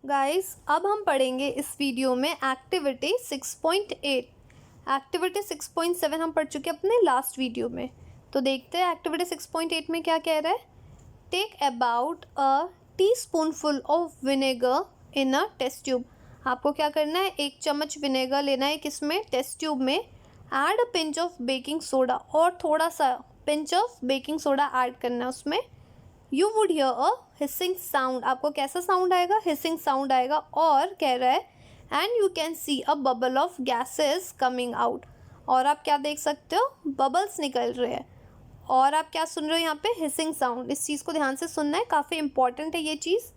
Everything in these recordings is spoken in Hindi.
गाइस अब हम पढ़ेंगे इस वीडियो में एक्टिविटी 6.8। एक्टिविटी 6.7 हम पढ़ चुके अपने लास्ट वीडियो में। तो देखते हैं एक्टिविटी 6.8 में क्या कह रहा है। Take about a teaspoonful of vinegar in a test tube. आपको क्या करना है, 1 चम्मच विनेगर लेना है किसमें, टेस्ट ट्यूब में। Add a pinch of baking soda, और थोड़ा सा pinch of baking soda add करना है उसमें। You would hear a hissing sound, आपको कैसा साउंड आएगा, हिसिंग साउंड आएगा। और कह रहा है and you can see a bubble of gases coming out, और आप क्या देख सकते हो, बबल्स निकल रहे हैं। और आप क्या सुन रहे हो यहाँ पे, हिसिंग साउंड। इस चीज़ को ध्यान से सुनना है, काफ़ी इंपॉर्टेंट है ये चीज़।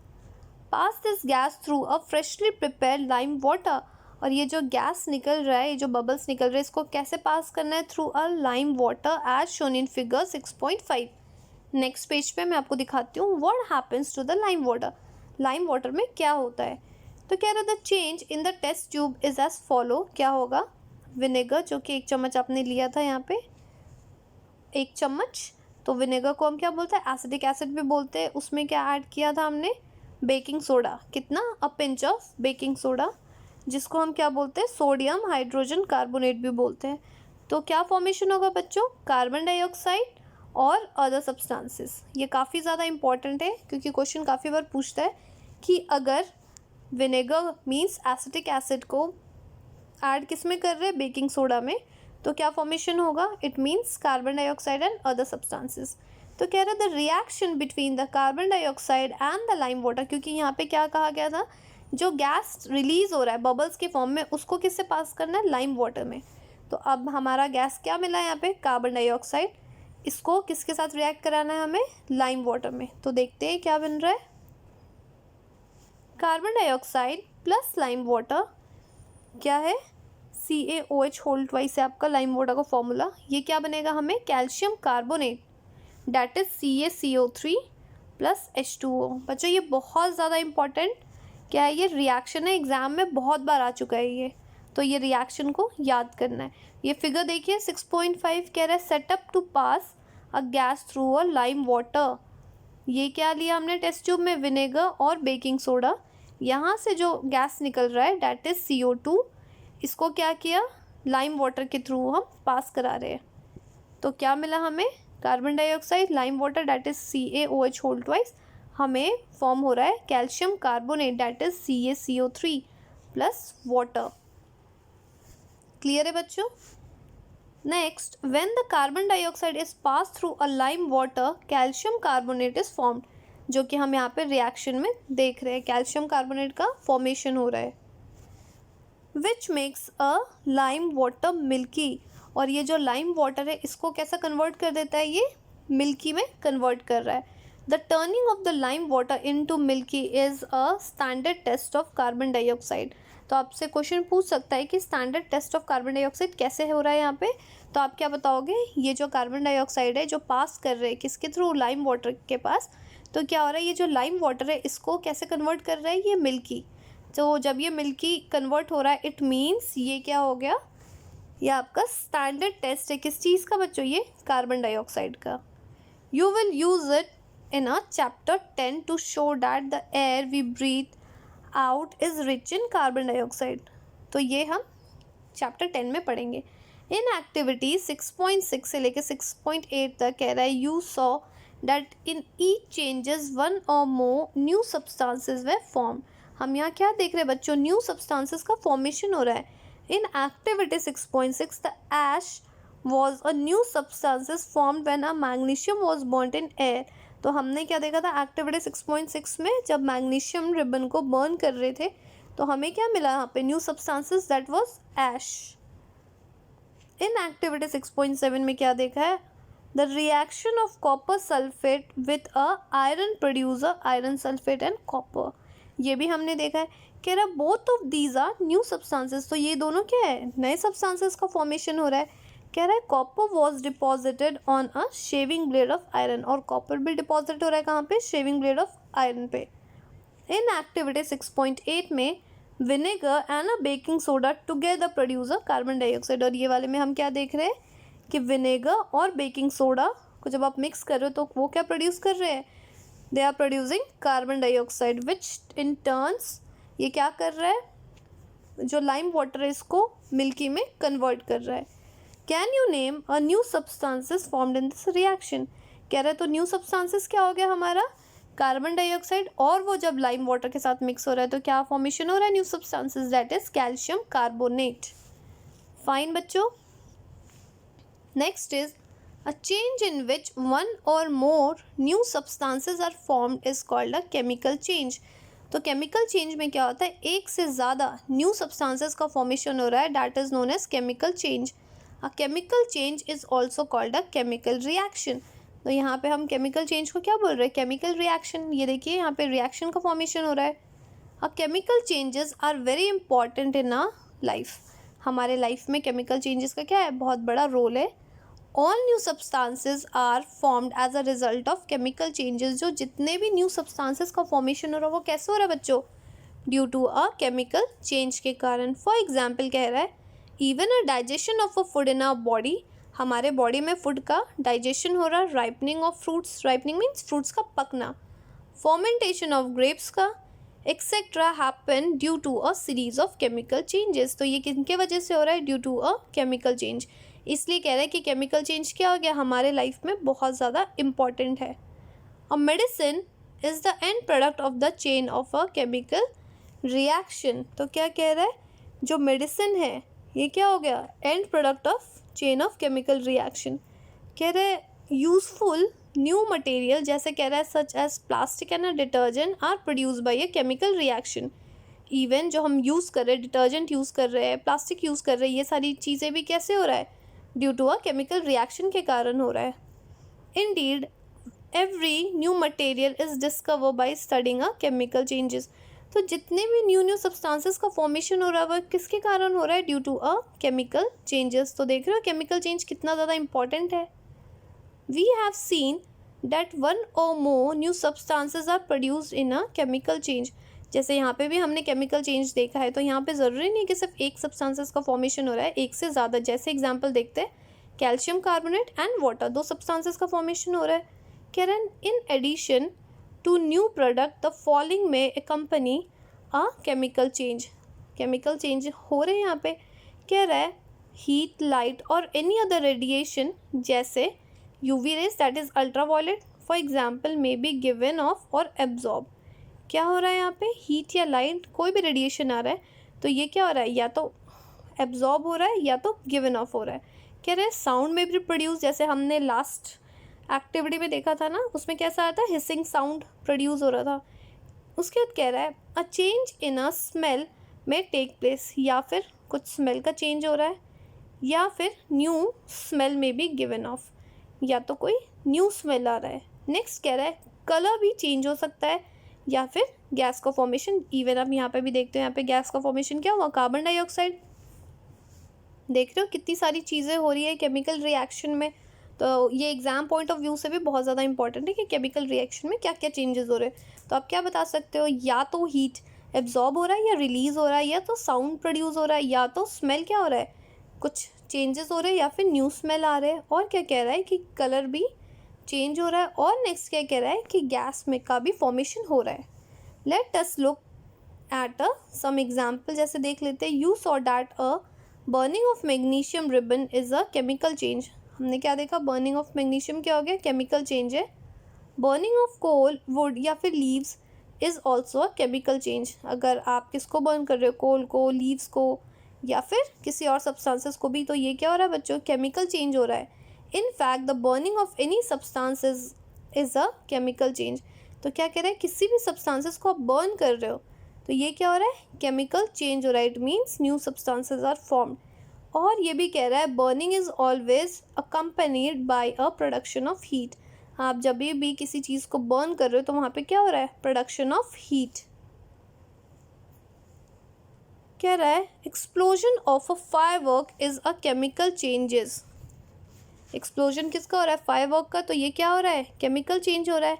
Pass this gas through a freshly prepare lime water, और ये जो गैस निकल रहा है, ये जो बबल्स निकल रहे हैं, इसको कैसे पास करना है, through a lime water as shown in figure 6.5। Next page पे मैं आपको दिखाती हूँ what happens to the lime water. Lime water में क्या होता है। तो कह रहा the change in the test tube is as follow. क्या होगा, विनेगर जो कि 1 चम्मच आपने लिया था यहाँ पे, 1 चम्मच। तो विनेगर को हम क्या बोलते हैं, एसिडिक एसिड भी बोलते हैं। उसमें क्या ऐड किया था हमने, बेकिंग सोडा। कितना, a pinch of baking soda, जिसको हम क्या बोलते हैं, सोडियम हाइड्रोजन कार्बोनेट भी बोलते हैं। तो क्या फॉर्मेशन होगा बच्चों, कार्बन डाइऑक्साइड और अदर सब्सटेंसेस। ये काफ़ी ज़्यादा इंपॉर्टेंट है क्योंकि क्वेश्चन काफ़ी बार पूछता है कि अगर विनेगर मीन्स एसिटिक एसिड को ऐड किस में कर रहे हैं, बेकिंग सोडा में, तो क्या फॉर्मेशन होगा, it means carbon dioxide and other substances. तो कह रहे the reaction between the carbon dioxide and the lime water, क्योंकि यहाँ पे क्या कहा गया था, जो गैस रिलीज हो रहा है बबल्स के फॉर्म में, उसको किससे पास करना है, लाइम वाटर में। तो अब हमारा गैस क्या मिला है यहाँ पे, कार्बन डाइऑक्साइड। इसको किसके साथ रिएक्ट कराना है हमें, लाइम वाटर में। तो देखते हैं क्या बन रहा है, carbon dioxide plus lime water क्या है, CaOH होल ट्वाइस है आपका लाइम वाटर का फॉर्मूला। ये क्या बनेगा हमें, calcium carbonate, that is CaCO3 plus H2O। बच्चों ये बहुत ज़्यादा इंपॉर्टेंट क्या है, ये रिएक्शन है, एग्जाम में बहुत बार आ चुका है ये। तो ये रिएक्शन को याद करना है। ये फिगर देखिए 6.5 कह रहा है setup to pass a gas through a lime water. ये क्या लिया हमने टेस्ट ट्यूब में, विनेगर और बेकिंग सोडा। यहाँ से जो गैस निकल रहा है डैट इज CO2, इसको क्या किया, लाइम वाटर के थ्रू हम पास करा रहे हैं। तो क्या मिला हमें, carbon dioxide, lime water that is CaOH whole twice, हमें फॉर्म हो रहा है calcium carbonate that is CaCO3 plus water. Clear है बच्चों। Next, when the carbon dioxide is pass through a lime water, calcium carbonate is formed, जो कि हम यहाँ पे रिएक्शन में देख रहे हैं, कैल्शियम कार्बोनेट का फॉर्मेशन हो रहा है। Which makes a lime water milky, और ये जो लाइम वाटर है इसको कैसा कन्वर्ट कर देता है, ये मिल्की में कन्वर्ट कर रहा है। The turning of the lime water into milky is a standard test of carbon dioxide. तो आपसे क्वेश्चन पूछ सकता है कि standard test of carbon dioxide कैसे हो रहा है यहाँ पे। तो आप क्या बताओगे, ये जो कार्बन डाइऑक्साइड है जो पास कर रहे हैं किसके थ्रू, लाइम वाटर के पास, तो क्या हो रहा है, ये जो लाइम वाटर है इसको कैसे कन्वर्ट कर रहा है, ये मिल्की। तो जब ये मिल्की कन्वर्ट हो रहा है, इट मीन्स ये क्या हो गया, ये आपका स्टैंडर्ड टेस्ट है किस चीज़ का बच्चों, ये कार्बन डाइऑक्साइड का। You will use it in a chapter 10 to show that the air we breathe out is rich in carbon dioxide. तो ये हम चैप्टर 10 में पढ़ेंगे। इन एक्टिविटी 6.6 से लेकर 6.8 तक कह रहा है you saw that in each changes one और मोर न्यू सब्सटेंसेस वे फॉर्म। हम यहाँ क्या देख रहे हैं बच्चों, न्यू सब्सटेंसेस का फॉर्मेशन हो रहा है। In activity 6.6 the ash was a new substances formed when a magnesium was burned in air. तो हमने क्या देखा था एक्टिविटी 6.6 में, जब मैग्नीशियम रिबन को बर्न कर रहे थे तो हमें क्या मिला यहाँ पे, new substances that was ash. In activity 6.7 में क्या देखा है, the reaction of copper sulphate with a iron producer iron sulphate and copper. ये भी हमने देखा है। कह रहा both of these are new substances, तो ये दोनों क्या है, नए सब्सटेंसेस का फॉर्मेशन हो रहा है। कह रहा है copper was deposited on a shaving blade of iron, और कॉपर भी डिपॉजिट हो रहा है कहाँ पे, शेविंग ब्लेड ऑफ आयरन पे। इन एक्टिविटी 6.8 में vinegar and a baking soda together produce a carbon dioxide, और ये वाले में हम क्या देख रहे हैं कि विनेगर और बेकिंग सोडा को जब आप मिक्स कर रहे हो तो वो क्या प्रोड्यूस कर रहे हैं, they are producing carbon dioxide which in turns ये क्या कर रहा है, जो लाइम वाटर है इसको मिल्की में कन्वर्ट कर रहा है। Can you name a new substances formed in this reaction. कह रहा है तो न्यू सब्सटेंसेस क्या हो गया हमारा, कार्बन डाइऑक्साइड, और वो जब लाइम वाटर के साथ मिक्स हो रहा है तो क्या फॉर्मेशन हो रहा है, new substances, that is calcium carbonate. Fine बच्चों। Next is a change in which one or more new substances are formed is called a chemical change। तो chemical change में क्या होता है, एक से ज़्यादा new substances का formation हो रहा है, that is known as chemical change। A chemical change is also called a chemical reaction। तो यहाँ पे हम chemical change को क्या बोल रहे हैं, chemical reaction। ये देखिए यहाँ पे reaction का formation हो रहा है। A chemical changes are very important in our life। हमारे लाइफ में chemical changes का क्या है, बहुत बड़ा रोल है। All new substances are formed as a result of chemical changes। जो जितने भी new substances का formation हो रहा है वो कैसे हो रहा है बच्चों, due to a chemical change के कारण। For example कह रहा है even a digestion of a food in our body, हमारे बॉडी में फूड का डाइजेशन हो रहा है, ripening of fruits, ripening means fruits का पकना, fermentation of grapes का etcetera happen due to a series of chemical changes. तो ये किनके वजह से हो रहा है, due to a chemical change. इसलिए कह रहा है कि केमिकल चेंज क्या हो गया हमारे लाइफ में बहुत ज़्यादा इम्पॉर्टेंट है। A medicine is the end product of the chain of a chemical reaction. तो क्या कह रहा है, जो मेडिसिन है ये क्या हो गया, and product of chain of chemical reaction. कह रहे हैं यूजफुल न्यू मटेरियल, जैसे कह रहा है such as plastic and detergent are produce by a chemical reaction. Even जो हम यूज़ कर रहे हैं, डिटर्जेंट यूज़ कर रहे हैं, प्लास्टिक यूज़ कर रहे हैं, ये सारी चीज़ें भी कैसे हो रहा है, due to a chemical reaction के कारण हो रहा है। Indeed every new material is discover by studying a chemical changes. तो जितने भी न्यू सब्सटेंसेस का फॉर्मेशन हो रहा है वह किसके कारण हो रहा है, due to a chemical changes. तो देख रहे हो केमिकल चेंज कितना ज़्यादा इंपॉर्टेंट है। We have seen that one or more new substances are produced in a chemical change। जैसे यहाँ पे भी हमने केमिकल चेंज देखा है, तो यहाँ पे ज़रूरी नहीं कि सिर्फ एक सब्सटेंसेस का फॉर्मेशन हो रहा है, एक से ज़्यादा। जैसे एग्जांपल देखते हैं, कैल्शियम कार्बोनेट एंड वाटर, दो सब्सटेंसेस का फॉर्मेशन हो रहा है। कह रहे हैं in addition to new product the following में accompany a chemical change. Chemical change हो रहे हैं यहाँ पे। कह रहा है हीट, लाइट और एनी अदर रेडिएशन, जैसे UV rays that is ultraviolet for example may be given off or absorb। क्या हो रहा है यहाँ पे, हीट या लाइट कोई भी रेडिएशन आ रहा है तो ये क्या हो रहा है, या तो एब्जॉर्ब हो रहा है या तो गिवन ऑफ हो रहा है। कह रहे हैं साउंड में भी प्रोड्यूस, जैसे हमने लास्ट एक्टिविटी में देखा था ना, उसमें कैसा आया था, हिसिंग साउंड प्रोड्यूस हो रहा था। उसके बाद कह रहा है a change in a smell में टेक प्लेस, या फिर कुछ स्मेल का चेंज हो रहा है, या फिर न्यू स्मेल में भी गिवन ऑफ, या तो कोई न्यू स्मेल आ रहा है। नेक्स्ट कह रहा है कलर भी चेंज हो सकता है, या फिर गैस का फॉर्मेशन। इवन आप यहाँ पे भी देखते हो, यहाँ पे गैस का फॉर्मेशन क्या हुआ, कार्बन डाइऑक्साइड। देख रहे हो कितनी सारी चीज़ें हो रही है केमिकल रिएक्शन में। तो ये एग्जाम पॉइंट ऑफ व्यू से भी बहुत ज़्यादा इंपॉर्टेंट है कि केमिकल रिएक्शन में क्या क्या चेंजेस हो रहे हैं। तो आप क्या बता सकते हो, या तो हीट एब्जॉर्ब हो रहा है या रिलीज़ हो रहा है, या तो साउंड प्रोड्यूस हो रहा है, या तो स्मेल क्या हो रहा है, कुछ चेंजेस हो रहे हैं, या फिर न्यू स्मेल आ रहे हैं। और क्या कह रहा है कि कलर भी चेंज हो रहा है। और नेक्स्ट क्या कह रहा है कि गैस में का भी फॉर्मेशन हो रहा है। Let us look at some example, जैसे देख लेते हैं। You saw that a burning of magnesium ribbon is a chemical change. हमने क्या देखा, बर्निंग ऑफ मैग्नीशियम क्या हो गया, केमिकल चेंज है। बर्निंग ऑफ कोल, वुड या फिर leaves is also a chemical change. अगर आप किसको बर्न कर रहे हो, कोल को, लीव्स को, या फिर किसी और सब्सटेंसेस को भी, तो ये क्या हो रहा है बच्चों, केमिकल चेंज हो रहा है। In fact the burning of any substances is a chemical change. तो क्या कह रहा है, किसी भी सब्सटेंसेस को आप बर्न कर रहे हो तो ये क्या हो रहा है, केमिकल चेंज हो रहा है। It means new substances are formed. और ये भी कह रहा है burning is always accompanied by a production of heat. आप जब भी किसी चीज़ को बर्न कर रहे हो तो वहाँ पे क्या हो रहा है, प्रोडक्शन ऑफ हीट। कह रहा है explosion of a firework is a chemical changes. Explosion किसका हो रहा है, फायरवर्क का, तो ये क्या हो रहा है, केमिकल चेंज हो रहा है।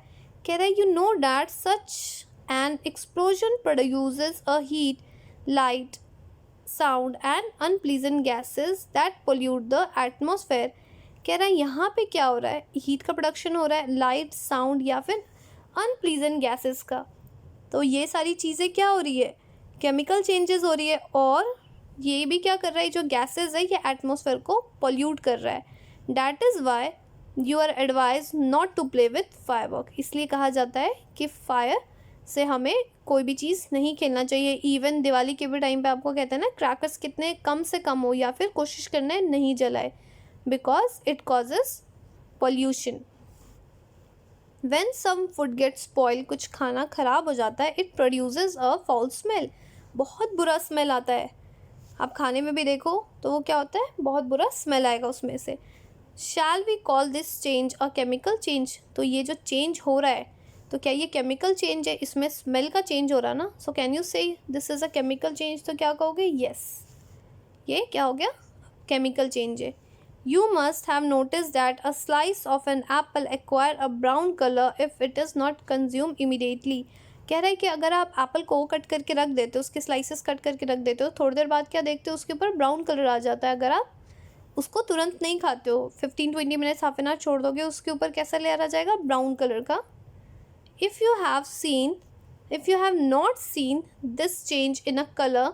कह रहा है you know that such an explosion produces a heat, light, sound and unpleasant gases that pollute the atmosphere. कह रहा है यहाँ पे क्या हो रहा है, हीट का प्रोडक्शन हो रहा है, लाइट, साउंड या फिर अनप्लीजेंट गैसेस का। तो ये सारी चीज़ें क्या हो रही है, केमिकल चेंजेस हो रही है और ये भी क्या कर रहा है, जो गैसेज है ये एटमॉस्फेयर को पोल्यूट कर रहा है। That is why you are advise not to play with firework. इसलिए कहा जाता है कि फायर से हमें कोई भी चीज़ नहीं खेलना चाहिए। इवन दिवाली के भी टाइम पे आपको कहते हैं ना, क्रैकर्स कितने कम से कम हो या फिर कोशिश करना है नहीं जलाए, because it causes pollution. When some food gets spoiled, कुछ खाना ख़राब हो जाता है, it produces a foul smell, बहुत बुरा स्मेल आता है। आप खाने में भी देखो तो वो क्या होता है, बहुत बुरा स्मेल आएगा उसमें से। Shall we call this change a chemical change? तो ये जो चेंज हो रहा है तो क्या ये केमिकल चेंज है, इसमें स्मेल का चेंज हो रहा ना। सो कैन यू से this is a chemical change, तो क्या कहोगे, यस ये क्या हो गया, केमिकल चेंज है। You must have noticed that a slice of an apple acquire a brown color if it is not consumed immediately. कह रहा है कि अगर आप एप्पल को कट करके रख देते हो, उसके स्लाइसेस कट करके रख देते हो, थोड़ी देर बाद क्या देखते हो, उसके ऊपर ब्राउन कलर आ जाता है। अगर आप उसको तुरंत नहीं खाते हो, 15-20 मिनट्स, हाफ एन आवर छोड़ दोगे, उसके ऊपर कैसा लेयर आ जाएगा, ब्राउन कलर का। If you have not seen this change in a colour,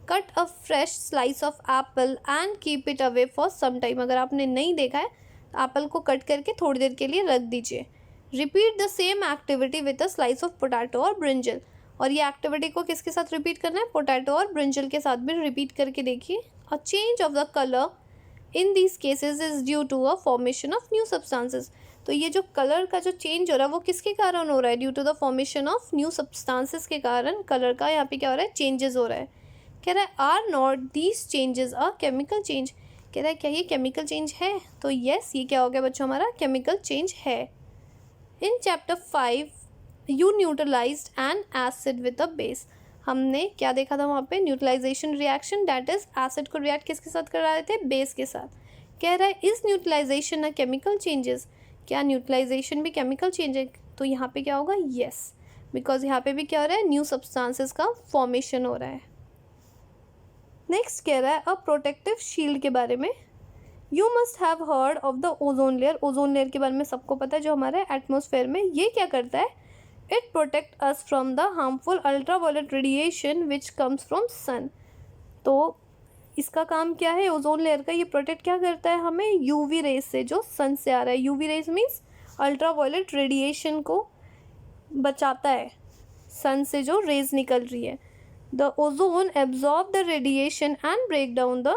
cut a fresh slice of apple and keep it away for some time. अगर आपने नहीं देखा है तो एप्पल को कट करके थोड़ी देर के लिए रख दीजिए। Repeat the same activity with a slice of potato और ब्रिंजल। और ये एक्टिविटी को किसके साथ रिपीट करना है, पोटैटो और ब्रिंजल के साथ भी रिपीट करके देखिए। A change of the colour in these cases is due to a formation of new substances. तो ये जो कलर का जो चेंज हो रहा है वो किसके कारण हो रहा है, due to the formation of new substances के कारण कलर का यहाँ पे क्या हो रहा है, चेंजेस हो रहा है। कह रहा है are not these changes a chemical change. कह रहा है क्या ये केमिकल चेंज है, तो यस ये क्या हो गया बच्चों, हमारा केमिकल चेंज है। In chapter 5 you neutralized an acid with a base. हमने क्या देखा था वहाँ पे, neutralization reaction, that is acid को रिएक्ट किसके साथ कर रहे थे, बेस के साथ। कह रहा है is neutralization a chemical changes, क्या न्यूट्रलाइजेशन भी केमिकल चेंज है, तो यहाँ पे क्या होगा, यस, बिकॉज यहाँ पे भी क्या हो रहा है, न्यू सब्सटेंसेस का फॉर्मेशन हो रहा है। नेक्स्ट कह रहा है अ प्रोटेक्टिव शील्ड के बारे में। You must have heard of the ozone layer. Ozone layer के बारे में सबको पता है, जो हमारे एटमॉस्फेयर में, ये क्या करता है, it protect us from the harmful ultraviolet radiation which comes from sun. तो इसका काम क्या है, ओजोन लेयर का, ये प्रोटेक्ट क्या करता है हमें, यूवी रेज से, जो सन से आ रहा है। UV rays means ultraviolet radiation को बचाता है, सन से जो रेज निकल रही है। The ozone absorb the radiation and break down the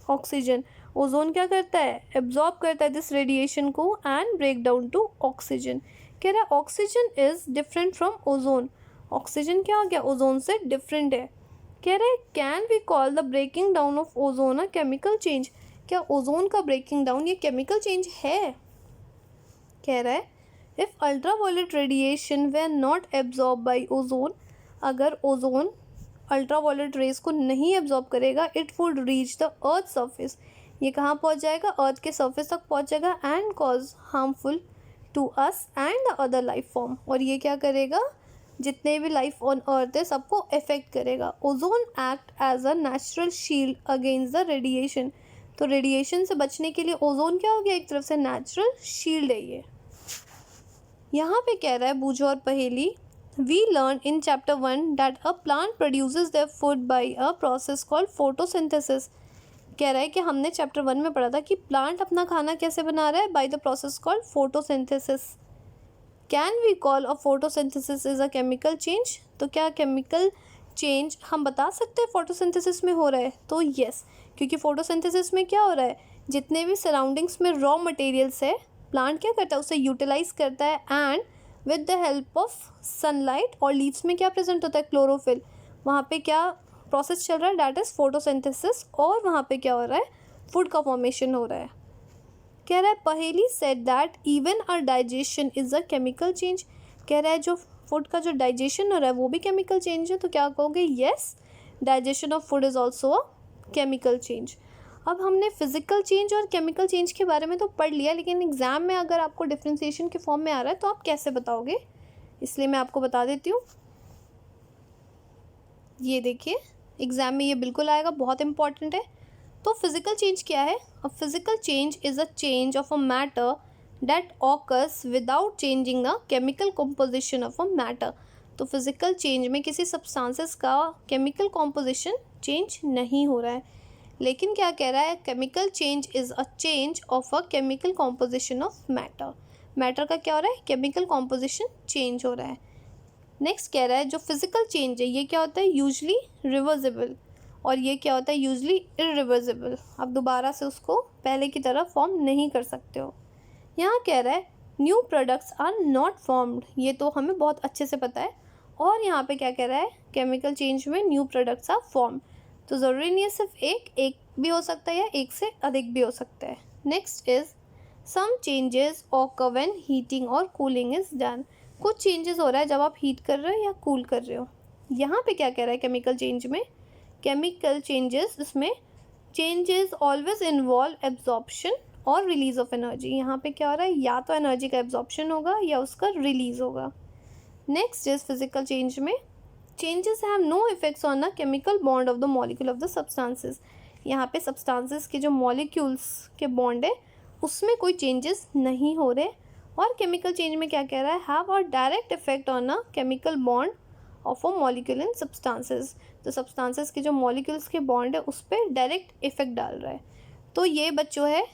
oxygen. Ozone क्या करता है, एब्जॉर्ब करता है दिस रेडिएशन को and break down to oxygen. कह रहा है oxygen is different from ozone. Oxygen क्या हो गया, ओजोन से डिफरेंट है। कह रहा है can we call the breaking down of ozone a chemical change. क्या ओजोन का ब्रेकिंग डाउन ये केमिकल चेंज है। कह रहा है if ultraviolet radiation were not absorb by ozone, अगर ओजोन अल्ट्रावायलेट रेज को नहीं एब्जॉर्ब करेगा, it would reach the earth surface, ये कहाँ पहुँच जाएगा, अर्थ के सर्फेस तक पहुँच जाएगा, and cause harmful to us and the other life form. और ये क्या करेगा, जितने भी लाइफ ऑन अर्थ है सबको अफेक्ट करेगा। Ozone act as a natural shield against the radiation. तो रेडिएशन से बचने के लिए ओजोन क्या हो गया, एक तरफ से नेचुरल शील्ड है ये। यहाँ पे कह रहा है बूझो और पहेली, we learned in chapter 1 that a plant produces their food by a process called photosynthesis. कह रहा है कि हमने चैप्टर 1 में पढ़ा था कि प्लांट अपना खाना कैसे बना रहा है, by the process called photosynthesis. Can we call a photosynthesis is a chemical change? तो क्या केमिकल चेंज हम बता सकते हैं फोटोसिंथेसिस में हो रहा है, तो यस, क्योंकि फोटोसिंथेसिस में क्या हो रहा है, जितने भी सराउंडिंग्स में रॉ मटेरियल्स है, प्लांट क्या करता है, उसे यूटिलाइज करता है, and with the help of sunlight, और लीव्स में क्या प्रेजेंट होता है, क्लोरोफिल, वहाँ पे क्या प्रोसेस चल रहा है, डैट इज़ फोटोसिंथेसिस, और वहाँ पे क्या हो रहा है, फूड का फॉर्मेशन हो रहा है। कह रहा है पहेली said that even our digestion is a chemical change. कह रहा है जो फूड का जो डाइजेशन हो रहा है वो भी केमिकल चेंज है, तो क्या कहोगे, yes, digestion of food is also a chemical change. अब हमने फिजिकल चेंज और केमिकल चेंज के बारे में तो पढ़ लिया, लेकिन एग्ज़ाम में अगर आपको डिफ्रेंशिएशन के फॉर्म में आ रहा है तो आप कैसे बताओगे, इसलिए मैं आपको बता देती हूँ। ये देखिए एग्ज़ाम में ये बिल्कुल आएगा, बहुत इंपॉर्टेंट है। तो फिजिकल चेंज क्या है, अ physical change is a change of a matter that occurs without changing the chemical composition of a matter. तो फिज़िकल चेंज में किसी सब्सटेंसेस का केमिकल कॉम्पोजिशन चेंज नहीं हो रहा है। लेकिन क्या कह रहा है, chemical change is a change of a chemical composition of matter. Matter का क्या हो रहा है, केमिकल कॉम्पोजिशन चेंज हो रहा है। नेक्स्ट कह रहा है जो फिज़िकल चेंज है ये क्या होता है, यूजली रिवर्सिबल, और ये क्या होता है, यूजली इरिवर्सिबल। आप दोबारा से उसको पहले की तरह फॉर्म नहीं कर सकते हो। यहाँ कह रहा है new products are not formed, ये तो हमें बहुत अच्छे से पता है। और यहाँ पे क्या कह रहा है, केमिकल चेंज में न्यू प्रोडक्ट्स आर फॉर्म, तो ज़रूरी नहीं है सिर्फ एक भी हो सकता है या एक से अधिक भी हो सकता है। Next is some changes occur when heating और कूलिंग इज डन। कुछ चेंजेस हो रहा है जब आप हीट कर रहे हो या कूल कर रहे हो। यहाँ पे क्या कह रहा है, केमिकल चेंज में, केमिकल चेंजेस, इसमें चेंजेस ऑलवेज इन्वॉल्व एब्जॉर्प्शन और रिलीज ऑफ एनर्जी। यहाँ पे क्या हो रहा है, या तो एनर्जी का एब्जॉर्प्शन होगा या उसका रिलीज होगा। नेक्स्ट इज फिजिकल चेंज में changes have no effects on the chemical bond of the molecule of the substances. यहाँ पे सब्सटेंसेस के जो मॉलिक्यूल्स के बॉन्ड है उसमें कोई चेंजेस नहीं हो रहे। और केमिकल चेंज में क्या कह रहा है, have a direct effect on a chemical bond of a molecule in substances. तो सब्सटेंसेस के जो मॉलिक्यूल्स के बॉन्ड है उस पर डायरेक्ट इफेक्ट डाल रहा है। तो ये बच्चों है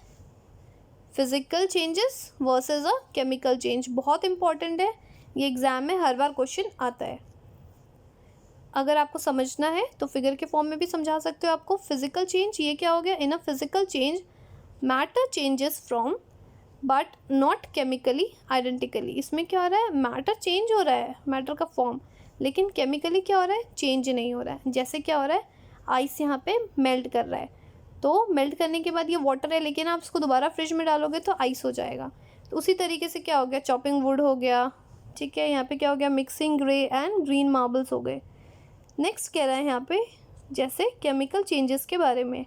फिजिकल चेंजेस वर्सेस अ केमिकल चेंज, बहुत इंपॉर्टेंट है, ये एग्जाम में हर बार क्वेश्चन आता है। अगर आपको समझना है तो फिगर के फॉर्म में भी समझा सकते हो आपको। फिजिकल चेंज ये क्या हो गया, in a physical change matter changes from but not chemically identically. इसमें क्या हो रहा है, मैटर चेंज हो रहा है, मैटर का फॉर्म, लेकिन केमिकली क्या हो रहा है, चेंज नहीं हो रहा है। जैसे क्या हो रहा है, आइस यहाँ पे मेल्ट कर रहा है, तो मेल्ट करने के बाद ये वाटर है, लेकिन आप इसको दोबारा फ्रिज में डालोगे तो आइस हो जाएगा। तो उसी तरीके से क्या हो गया, चॉपिंग वुड हो गया, ठीक है, यहाँ पे क्या हो गया, mixing grey and green marbles हो गए। नेक्स्ट कह रहा है यहाँ पे जैसे केमिकल चेंजेस के बारे में,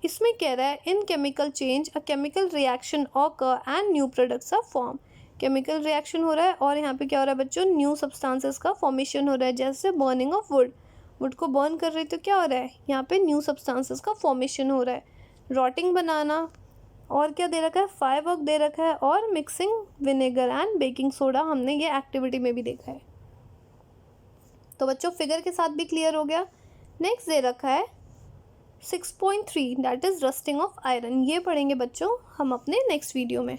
इसमें कह रहा है in chemical change a chemical reaction occur and new products are form. Chemical reaction हो रहा है और यहाँ पे क्या हो रहा है बच्चों, न्यू सब्सटेंसेस का फॉर्मेशन हो रहा है। जैसे बर्निंग ऑफ वुड, वुड को बर्न कर रही तो क्या हो रहा है, यहाँ पे न्यू सब्सटेंसेस का फॉर्मेशन हो रहा है। रॉटिंग बनाना, और क्या दे रखा है, फायर वर्क दे रखा है, और mixing vinegar and baking soda हमने ये एक्टिविटी में भी देखा है। तो बच्चों फिगर के साथ भी क्लियर हो गया। नेक्स्ट दे रखा है 6.3 that is rusting of iron. ये पढ़ेंगे बच्चों हम अपने नेक्स्ट वीडियो में।